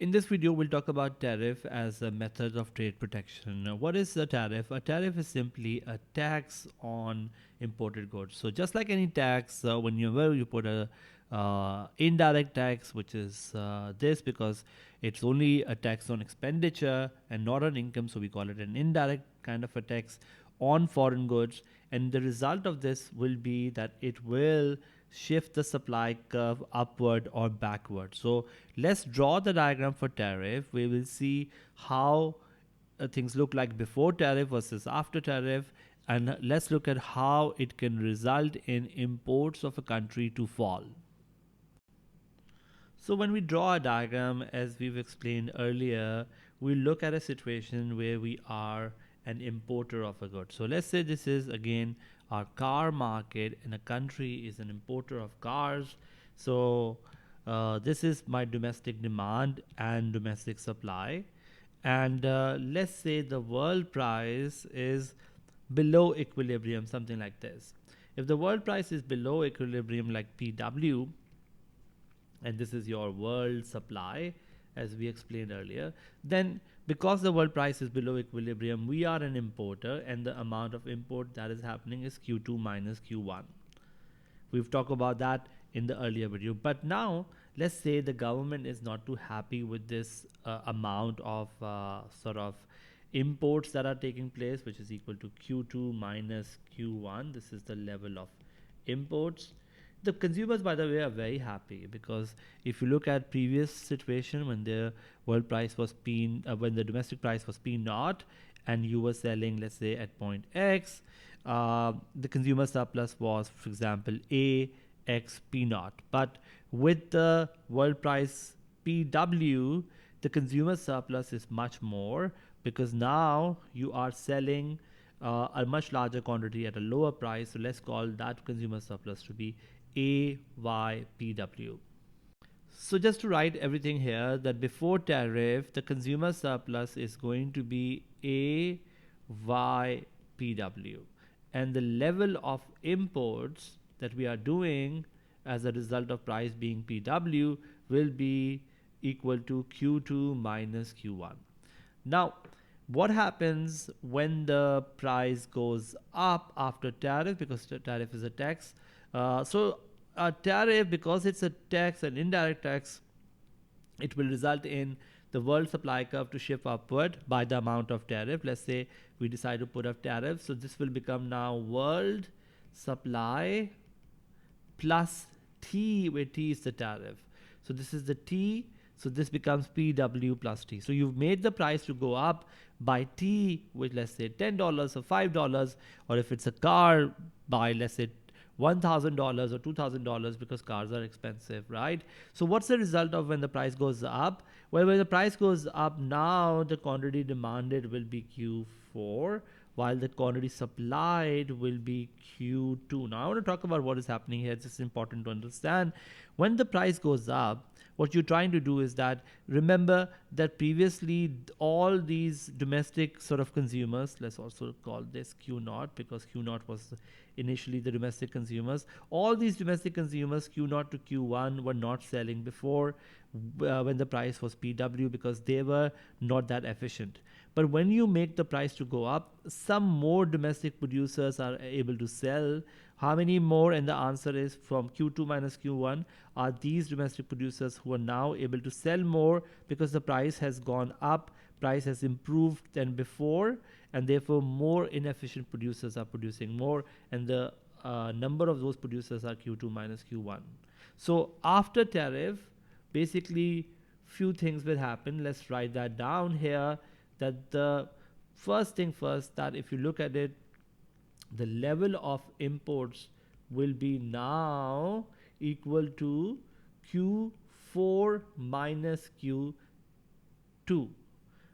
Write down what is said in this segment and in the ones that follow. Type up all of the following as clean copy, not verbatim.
In this video, we'll talk about tariff as a method of trade protection. Now, what is a tariff? A tariff is simply a tax on imported goods. So just like any tax, whenever you put a indirect tax, which is this because it's only a tax on expenditure and not on income, so we call it an indirect kind of a tax on foreign goods. And the result of this will be that it will shift the supply curve upward or backward. So let's draw the diagram for tariff. We will see how things look like before tariff versus after tariff, and let's look at how it can result in imports of a country to fall. So when we draw a diagram, as we've explained earlier, we look at a situation where we are an importer of a good. So let's say this is again our car market, and a country is an importer of cars. So this is my domestic demand and domestic supply. And let's say the world price is below equilibrium, something like this. If the world price is below equilibrium, like PW, and this is your world supply, as we explained earlier, then because the world price is below equilibrium, we are an importer, and the amount of import that is happening is Q2 minus Q1. We've talked about that in the earlier video. But now let's say the government is not too happy with this amount of sort of imports that are taking place, which is equal to Q2 minus Q1. This is the level of imports. The consumers, by the way, are very happy, because if you look at previous situation when the world price was when the domestic price was P naught, and you were selling, let's say, at point X, the consumer surplus was, for example, A X P naught. But with the world price PW, the consumer surplus is much more, because now you are selling a much larger quantity at a lower price. So let's call that consumer surplus to be AYPW. So just to write everything here, that before tariff, the consumer surplus is going to be AYPW, and the level of imports that we are doing as a result of price being PW will be equal to Q2 minus Q1. Now, what happens when the price goes up after tariff? Because the tariff is a tax. So a tariff, because it's a tax, an indirect tax, it will result in the world supply curve to shift upward by the amount of tariff. Let's say we decide to put up tariff. So this will become now world supply plus T, where T is the tariff. So this is the T. So this becomes PW plus T. So you've made the price to go up by T, with let's say $10 or $5, or if it's a car, by let's say $1,000 or $2,000, because cars are expensive, right? So what's the result of when the price goes up? Well, when the price goes up, now the quantity demanded will be Q4, while the quantity supplied will be Q2. Now I want to talk about what is happening here. It's important to understand. When the price goes up, what you're trying to do is that, remember that previously all these domestic sort of consumers, let's also call this Q0, because Q0 was initially the domestic consumers. All these domestic consumers, Q0 to Q1, were not selling before when the price was PW, because they were not that efficient. But when you make the price to go up, some more domestic producers are able to sell. How many more? And the answer is, from Q2 minus Q1 are these domestic producers who are now able to sell more, because the price has gone up, price has improved than before, and therefore more inefficient producers are producing more, and the number of those producers are Q2 minus Q1. So after tariff, basically few things will happen. Let's write that down here, that the first thing first, that if you look at it, the level of imports will be now equal to Q4 minus Q2.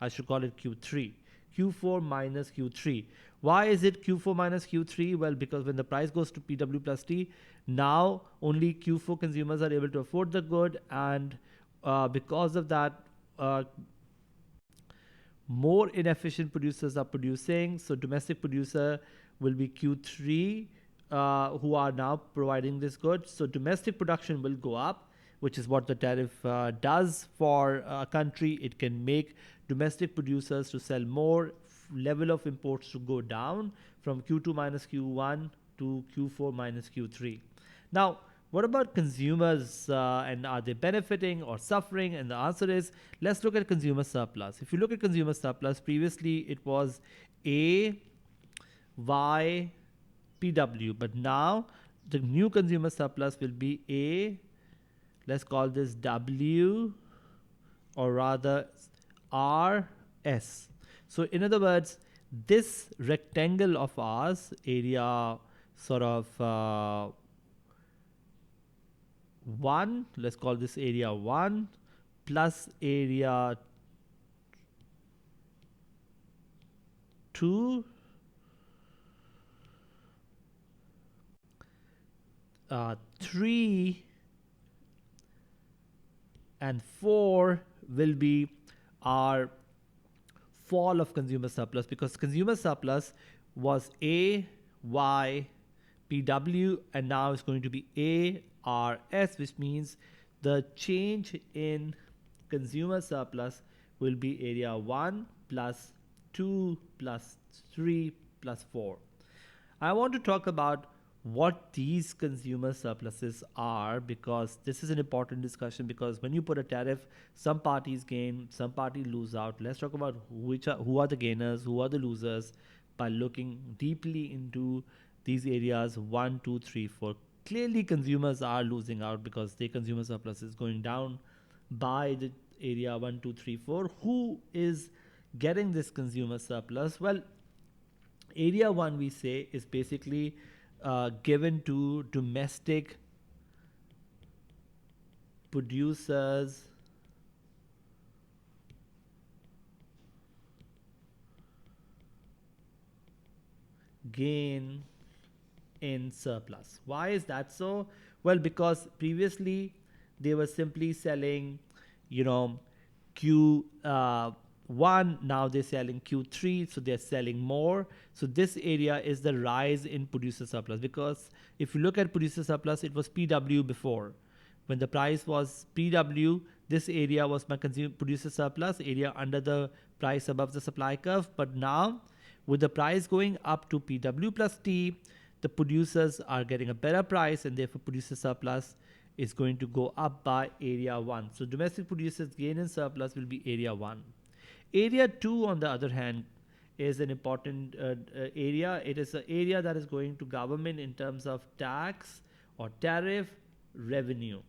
I should call it Q3. Q4 minus Q3. Why is it Q4 minus Q3? Well, because when the price goes to PW plus T, now only Q4 consumers are able to afford the good, and because of that, more inefficient producers are producing. So domestic producer will be Q3, who are now providing this good. So domestic production will go up, which is what the tariff does for a country. It can make domestic producers to sell more, level of imports to go down from Q2 minus Q1 to Q4 minus Q3. Now, what about consumers, and are they benefiting or suffering? And the answer is, let's look at consumer surplus. If you look at consumer surplus, previously it was A, Y, PW, but now the new consumer surplus will be A, let's call this W, or rather RS. So in other words, this rectangle of ours, area sort of 1, let's call this area 1, plus area 2, 3 and 4 will be our fall of consumer surplus, because consumer surplus was A, Y, PW, and now it's going to be ARS, which means the change in consumer surplus will be area 1 plus 2 plus 3 plus 4. I want to talk about what these consumer surpluses are, because this is an important discussion, because when you put a tariff, some parties gain, some parties lose out. Let's talk about who are the gainers, who are the losers, by looking deeply into these areas 1, 2, 3, 4. Clearly consumers are losing out because their consumer surplus is going down by the area 1, 2, 3, 4. Who is getting this consumer surplus? Well, area 1 we say is basically given to domestic producers gain in surplus. Why is that so? Well, because previously they were simply selling, Q1, now they're selling Q3, so they're selling more. So this area is the rise in producer surplus, because if you look at producer surplus, it was PW before. When the price was PW, this area was my producer surplus, area under the price above the supply curve. But now, with the price going up to PW plus T, the producers are getting a better price, and therefore producer surplus is going to go up by area 1. So domestic producers gain in surplus will be area 1. Area 2, on the other hand, is an important area. It is an area that is going to government in terms of tax or tariff revenue.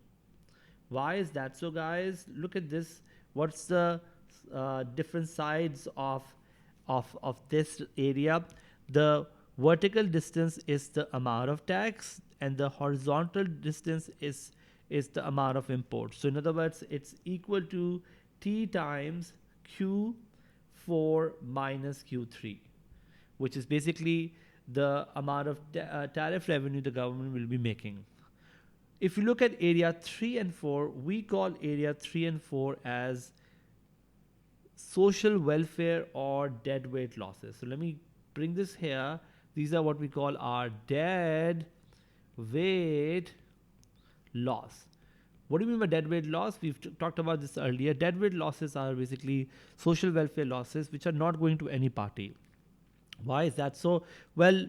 Why is that so, guys? Look at this. What's the different sides of this area? The vertical distance is the amount of tax, and the horizontal distance is the amount of import. So in other words, it's equal to T times Q4 minus Q3, which is basically the amount of tariff revenue the government will be making. If you look at area 3 and 4, we call area 3 and 4 as social welfare or deadweight losses. So let me bring this here. These are what we call our dead weight loss. What do you mean by deadweight loss? We've talked about this earlier. Deadweight losses are basically social welfare losses which are not going to any party. Why is that so? Well,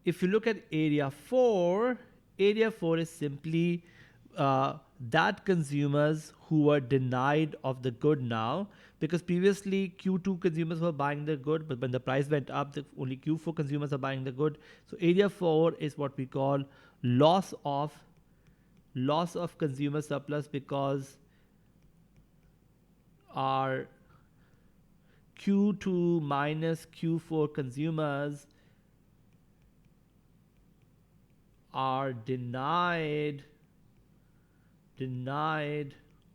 if you look at area 4 is simply that consumers who were denied of the good now, because previously Q2 consumers were buying the good, but when the price went up, only Q4 consumers are buying the good. So area 4 is what we call loss of consumer surplus, because our Q2 minus Q4 consumers are denied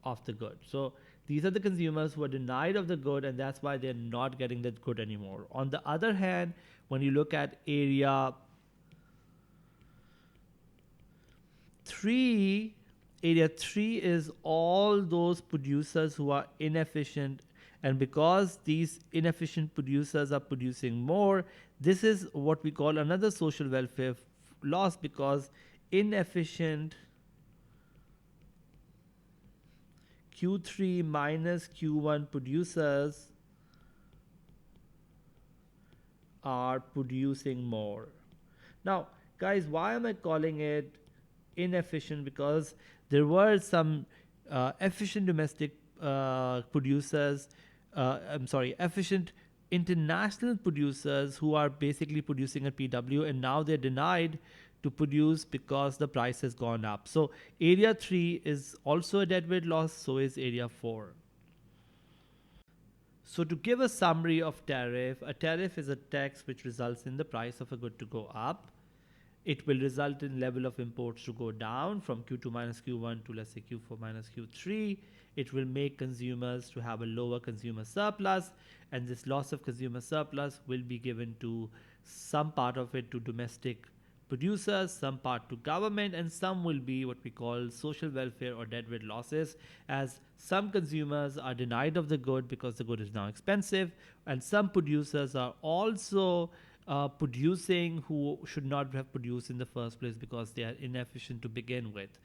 of the good. So these are the consumers who are denied of the good, and that's why they're not getting that good anymore. On the other hand, when you look at area 3, area 3 is all those producers who are inefficient, and because these inefficient producers are producing more, this is what we call another social welfare loss, because inefficient Q3 minus Q1 producers are producing more. Now, guys, why am I calling it inefficient? Because there were some efficient domestic producers, efficient international producers who are basically producing at PW, and now they're denied to produce because the price has gone up. So, area 3 is also a deadweight loss, so is area 4. So, to give a summary of tariff, a tariff is a tax which results in the price of a good to go up. It will result in level of imports to go down from Q2 minus Q1 to, let's say, Q4 minus Q3. It will make consumers to have a lower consumer surplus, and this loss of consumer surplus will be given to some part of it to domestic producers, some part to government, and some will be what we call social welfare or deadweight losses, as some consumers are denied of the good because the good is now expensive, and some producers are also producing who should not have produced in the first place because they are inefficient to begin with.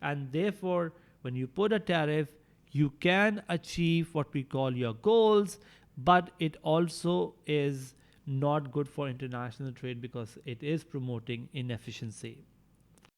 And therefore, when you put a tariff, you can achieve what we call your goals, but it also is not good for international trade because it is promoting inefficiency.